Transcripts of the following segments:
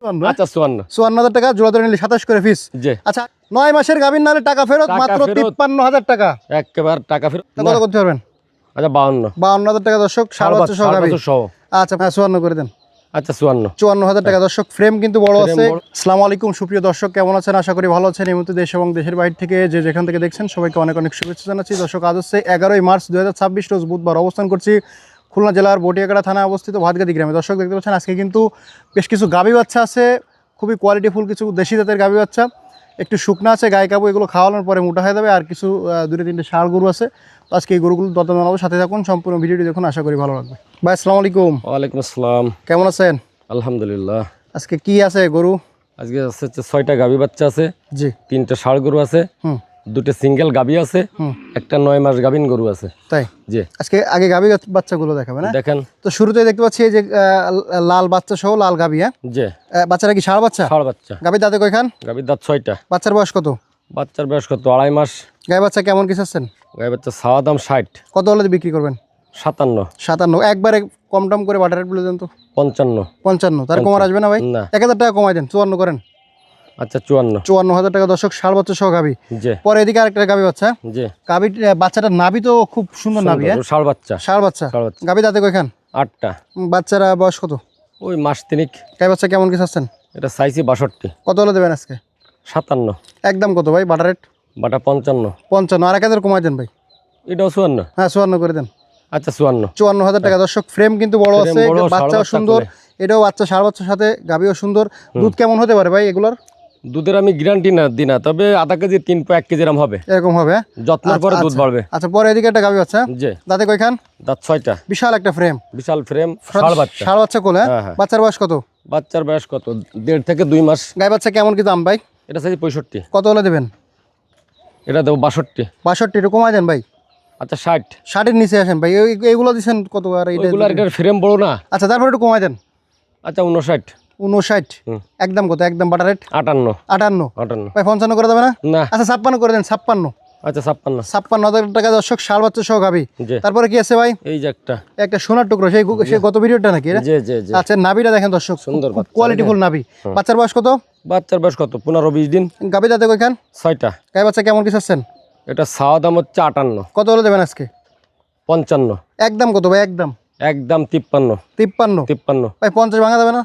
আচ্ছা 54,000 টাকা জোড়া ধরে নিলে 27 করে ফিস। আচ্ছা 9 মাসের গাভীর নালে টাকা ফেরত মাত্র 53,000 টাকা। একেবারে টাকা ফেরত। কত করতে পারবেন? আচ্ছা 52,000 টাকা দর্শক, সাড়ে বাচ্চা সহ গাভী। আচ্ছা 54 করে দেন। আচ্ছা 54,000 টাকা দর্শক। ফ্রেম কিন্তু বড় আছে। আসসালামু আলাইকুম সুপ্রিয় দর্শক, কেমন আছেন? আশা করি ভালো আছেন। এই মুহূর্তে দেশ এবং দেশের বাইরে থেকে যে যেখান থেকে দেখছেন সবাইকে অনেক অনেক শুভেচ্ছা জানাচ্ছি। দর্শক আজ হচ্ছে 11 মার্চ 2026 রোজ বুধবার। অবস্থান করছি খুলনা জেলার বটিয়াকাটা থানায় অবস্থিত ভাতগাদি গ্রামে। দর্শক দেখতে পাচ্ছেন আজকে কিন্তু বেশ কিছু গাভী বাচ্চা আছে, খুবই কোয়ালিটিফুল কিছু দেশি জাতের গাভী বাচ্চা। একটু শুকনা আছে, গায়ে কাবু, এগুলো খাওয়ানোর পরে মোটা হয়ে যাবে। আর কিছু 2-3টে ষাঁড় গরু আছে। তো আজকে এই গরুগুলো দরদাম জানাবো, সাথে থাকুন, সম্পূর্ণ ভিডিওটি দেখুন, আশা করি ভালো লাগবে। ভাই আসসালামু আলাইকুম। ওয়ালাইকুম আসসালাম। কেমন আছেন? আলহামদুলিল্লাহ। আজকে কি আছে গরু? আজকে হচ্ছে 6টা গাভী বাচ্চা আছে, জি 3টে ষাঁড় গরু আছে, 2টে সিঙ্গেল গাভী আছে, একটা 9 মাস গাভীন গরু আছে। তাই? জি। আজকে আগে গাভী বাচ্চাগুলো দেখাবেন। দেখেন তো শুরুতেই দেখতে পাচ্ছি এই যে লাল বাচ্চা সহ লাল গাভী। হ্যাঁ জি। বাচ্চারা কি ষাঁড় বাচ্চা? ষাঁড় বাচ্চা। গাভীর দাঁতে কয়খান? গাভীর দাঁত 6টা। বাচ্চার বয়স কত? বাচ্চার বয়স কত? 2.5 মাস। গায়ে বাচ্চা কেমন কি চাচ্ছেন? গাভী বাচ্চা চাওয়া দাম 60। কত হলে বিক্রি করবেন? 57। একবারে কম টম করে বাটার রেট বলে দেন তো। 55। তার কমার আসবে না ভাই? না। 1000 টাকা কমাই দেন, 54 করেন। আচ্ছা 54,000 টাকা দর্শক, ষাঁড় বাচ্চা সহ গাভী। জি। পরে এদিকে আরেকটা গাভী বাচ্চা। জি। গাভীর বাচ্চাটার নাভি তো খুব সুন্দর নাভি। ষাঁড় বাচ্চা। গাভী দাঁতে কয়খান? 8টা। বাচ্চারা বয়স কত? ওই মাস তিনিক। গাভী বাচ্চা কেমন কি চাচ্ছেন? এটা চাইছি 62। কত হলে দেবেন আজকে? 57। একদম কত ভাই বাটার রেট? বাটা 55। আর 1000 কমাই দেন ভাই। এটাও 54। হ্যাঁ 54 করে দেন। আচ্ছা 54,000 টাকা দর্শক। ফ্রেম কিন্তু বড় আছে, বাচ্চাও সুন্দর। এটাও বাচ্চা, ষাঁড় বাচ্চার সাথে গাভীও সুন্দর। দুধ কেমন হতে পারে ভাই এগুলার? দুধের আমি গ্যারান্টি দিই না, তবে আধা কেজি 1 কেজি এরকম হবে, এরকম হবে। যত্নের পরে দুধ বাড়বে। আচ্ছা পরে এদিকে একটা গাভী বাচ্চা। জি। দাঁতে কয়খান? দাঁত 6টা। বিশাল একটা ফ্রেম। বিশাল ফ্রেম, ষাঁড় বাচ্চা কোলে। বাচ্চার বয়স কত? বাচ্চার বয়স কত? 1.5 থেকে 2 মাস। গায়ে বাচ্চা কেমন কি দাম ভাই? এটা চাইছি 65। কত হলে দেবেন? এটা দেবো 62। একটু কমাই দেন ভাই। আচ্ছা 60। 60-এর নিচে আসেন ভাই। এইগুলো দিচ্ছেন কত? আর এটার ফ্রেম বড় না। আচ্ছা তারপর একটু কমাই দেন। আচ্ছা 59। একদম কত? একদম বাটার রেট 58। ভাই 55 করে দেবে না? না। আচ্ছা 56 করে দেন। 56। আচ্ছা 56,000 টাকা দর্শক, ষাঁড় বাচ্চা সহ গাভী। তারপরে কি আছে ভাই? এই যে একটা সোনার টুকরো, সেই গত ভিডিওটা নাকি? জি। আচ্ছা নাভিটা দেখেন দর্শক, সুন্দর কোয়ালিটিফুল নাভি। বাচ্চার বয়স কত? বাচ্চার বয়স কত? 15-20 দিন। গাভী দাঁতে কয়খান? 6টা। গায়ে বাচ্চা কেমন কি চাচ্ছেন? এটা চাওয়া দাম হচ্ছে 58। কত হলে দেবেন আজকে? 55। একদম কত ভাই? একদম 53। ভাই 50 ভাঙা যাবে না?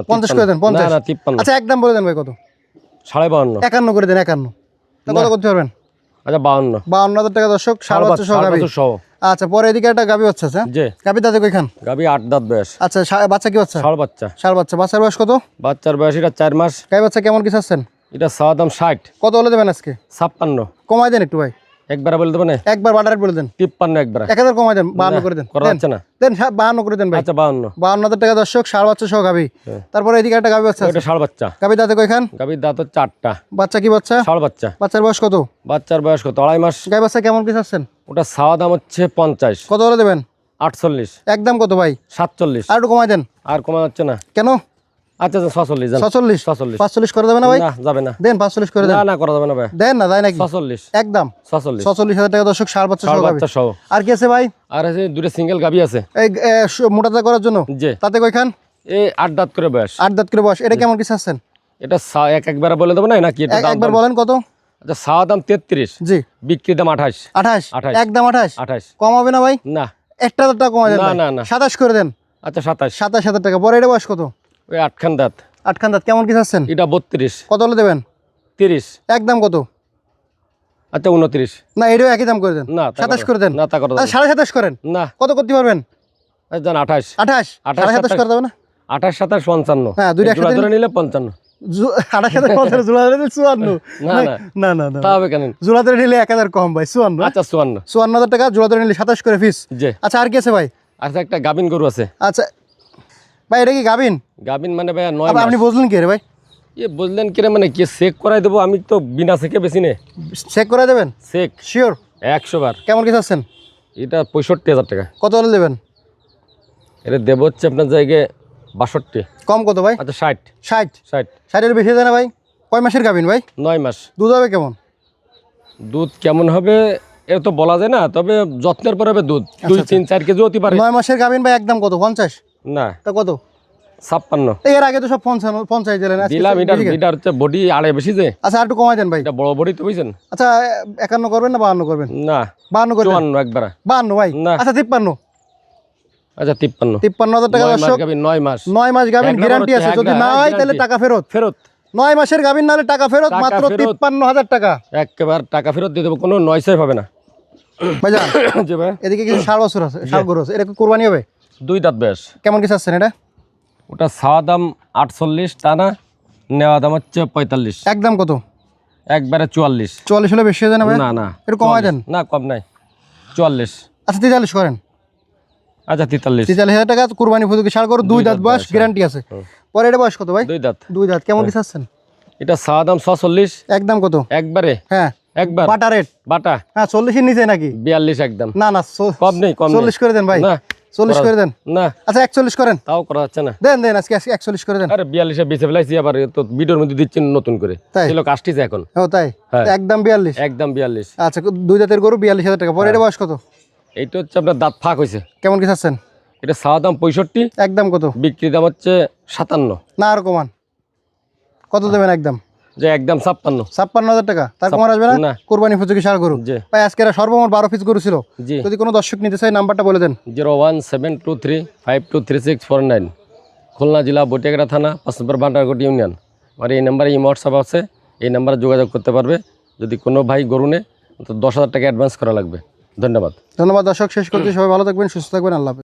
50 করে দেন। 50। না 53। আচ্ছা একদম বলে দেন ভাই। কত? 52.5। 51 করে দেন। 51। কত করতে পারবেন? আচ্ছা 52,000 টাকা দর্শক, ষাঁড় বাচ্চা সহ গাভী। আচ্ছা পরে এদিকে একটা গাভী বাচ্চা আছে। জি। গাভী দাঁতে কয়খান? গাভী 8 দাঁত বয়স। আচ্ছা বাচ্চা কি বাচ্চা? ষাঁড় বাচ্চা। বাচ্চার বয়স কত? বাচ্চার বয়স এটা 4 মাস। গাভী বাচ্চা কেমন কি চাচ্ছেন? এটা চাওয়া দাম 60। কত হলে দেবেন আজকে? 56। কমাই দেন একটু ভাই। একবার বলে দেবেন? একবার বাটার রেট বলে দেন। 53 একবার। 1000 কমাই দেন। 52 করে দেন। করা যাচ্ছে না? দেন 52 করে দেন ভাই। আচ্ছা 52,000 টাকা দর্শক, ষাঁড় বাচ্চা সহ গাভী। তারপরে এদিকে একটা গাভী বাচ্চা। এটা ষাঁড় বাচ্চা। গাভী দাঁতে কয়খান? গাভীর দাঁত হচ্ছে 8টা। বাচ্চা কি বাচ্চা? ষাঁড় বাচ্চা। বাচ্চার বয়স কত? বাচ্চার বয়স কত? 2.5 মাস। গাভী বাচ্চা কেমন কি চাচ্ছেন? ওটা চাওয়া দাম হচ্ছে 50। কত হলে দেবেন? 48। একদম কত ভাই? 47। আর একটু কমাই দেন। আর কমা যাচ্ছে না কেন? আচ্ছা 46। 45 করে দেবে না ভাই? না যাবে না। দেন 45 করে দেন। না করা যাবে না ভাই। দেন না, তাই নাকি? 46। একদম 46,000 টাকা দর্শক, ষাঁড় বাচ্চা সহ। আর কি আছে ভাই? আর আছে 2টা সিঙ্গেল গাভী আছে এই মোটাতা করার জন্য। জি। তাতে কয়খান? এই 8 দাঁত করে বয়স। 8 দাঁত করে বয়স। এটা কেমন কি চাচ্ছেন? এটা একবার বলে দেবো না নাকি? এটা একবার বলেন কত? আচ্ছা চাওয়া দাম 33। জি। বিক্রি দাম 28। 28। একদম 28। কম হবে না ভাই? না। 1000 টাকা কমাই দেন। না 27 করে দেন। আচ্ছা 27,000 টাকা। পরে এটা বয়স কত? ওই 8 খান দাঁত। 8 খান দাঁত। কেমন কি চাচ্ছেন? এটা 32। কত হলে দেবেন? 30। একদম কত? আচ্ছা 29। না এটাও একই দাম করে দেন। না 27 করে দেন। না তা করো। 27.5 করেন। না। কত করতে পারবেন? আচ্ছা 28। 27 করে দেবে না? 28 27 55। হ্যাঁ দুইটা একসাথে ধরে নিলে 55। 28 জোড়া ধরে 54। না তা হবে কেন? জোড়া ধরে নিলে 1000 কম ভাই। 54। আচ্ছা 54,000 টাকা জোড়া ধরে নিলে 27 করে ফিস। জি। আচ্ছা আর কি আছে ভাই? আচ্ছা একটা গাবিন গরু আছে। আচ্ছা ভাই এটা কি গাবিন? গাবিন মানে ভাই 9 মাস। আপনি বুঝলেন কি রে ভাই? বুঝলেন কি রে মানে কি চেক করাই দেবো? আমি তো বিনা চেকে বেশি নে। চেক করে দেবেন? চেক শিওর 100 বার। কেমন কি চাচ্ছেন? এটা 65,000 টাকা। কত হলে দেবেন? এটা দেব হচ্ছে আপনার জায়গায় 62। কম কত ভাই? আচ্ছা 60। 60 বেশি দেয় না ভাই? কয় মাসের গাবিন ভাই? 9 মাস। দুধ হবে কেমন? দুধ কেমন হবে এটা তো বলা যায় না, তবে যত্নের পরে হবে দুধ 2 3 4 কেজি হতে পারে। 9 মাসের গাবিন ভাই একদম কত? 50? না তা কত? 56 এর আগে তো সব 50 দিলেন, আজকে দিলাম। বেশি কেন? এটা হচ্ছে বডি আড়ে বেশি যে, আচ্ছা আর একটু কমাই দেন ভাই। এটা বড় বডি তো বুঝছেন। আচ্ছা 51 করবেন না 52 করবেন? না 52 করবেন? 54 একবার। 52 ভাই। না। আচ্ছা 53। আচ্ছা 53। 53,000 টাকা 9 মাস দর্শক। গাভী, 9 মাস 9 মাস গাভিন এক নম্বর গ্যারান্টি আছে, হচ্ছে যদি এক না গ্যারান্টি। হয় তাহলে টাকা ফেরত। ফেরত। 9 মাসের গাভিন নালে টাকা ফেরত, টাকা মাত্র ফেরত। 53,000 টাকা। একেবারে টাকা ফেরত দিয়ে দেবো, কোনো নয়সাই হবে না। ভাইজান জি ভাই। এদিকে কিছু 60 বছর আছে, 60 গরু আছে, এটা কি কুরবানি হবে? 2 দাঁত বেশ। কেমন কি চাচ্ছেন এটা? ওটা ছাওয়া দাম 48 টানা, নেওয়া দাম হচ্ছে 45। একদম কত? একবারে 44। 44 হলে বেশি হয়ে যায় না ভাই? না না একটু কমাই দেন। না কম নাই, 44। আচ্ছা 43 করেন। আচ্ছা 43। 43,000 টাকা কুরবানি উপযোগী ষাঁড় গরু, 2 দাঁত বয়স, গ্যারান্টি আছে। পরে এটা বয়স কত ভাই? 2 দাঁত। 2 দাঁত। কেমন কি চাচ্ছেন? এটা ছাওয়া দাম 46। একদম কত? একবারে হ্যাঁ একবার বাটা রেট। বাটা হ্যাঁ 40 এর নিচে নাকি? 42 একদম। না না কম নেই, কম নেই। 40 করে দেন ভাই। না 40 করে দেন। না আচ্ছা 41 করেন। তাও করা যাচ্ছে না। দেন দেন আজকে 41 করে দেন। আরে 42-এ বেঁচে ফেলাইছি, আবার তো ভিডিওর মধ্যে দিচ্ছি নতুন করে। তাই? ছিল কাস্টিছে এখন। ও তাই? হ্যাঁ। একদম 42। একদম 42। আচ্ছা 2 দাঁতের গরু 42,000 টাকা। পরে এটা বয়স কত? এইটা হচ্ছে আপনার দাঁত ফাঁক হয়েছে। কেমন কি চাচ্ছেন? এটা ছাওয়া দাম 65, একদম কত? বিক্রি দাম হচ্ছে 57। না আর কমান। কত দেবেন একদম? যে একদম 56। 56,000 টাকা। তার কমান আসবে না? না। কুরবানি উপযোগী ষাঁড় গরু। জি ভাই আজকে এরা সর্বমোট 12 পিস গরু ছিল। জি। যদি কোনো দর্শক নিতে চায় নাম্বারটা বলে দেন। 01723523649, খুলনা জেলা বটিয়াগড়া থানা, 5 নম্বর বান্ডারগোট ইউনিয়ন। আর এই নাম্বারে হোয়াটসঅ্যাপ আছে, এই নাম্বারে যোগাযোগ করতে পারবে। যদি কোনো ভাই গরু নেয় তো 10,000 টাকা অ্যাডভান্স করা লাগবে। ধন্যবাদ। ধন্যবাদ দর্শক, শেষ করছি। সবাই ভালো থাকবেন, সুস্থ থাকবেন, আল্লাহ হাফেজ।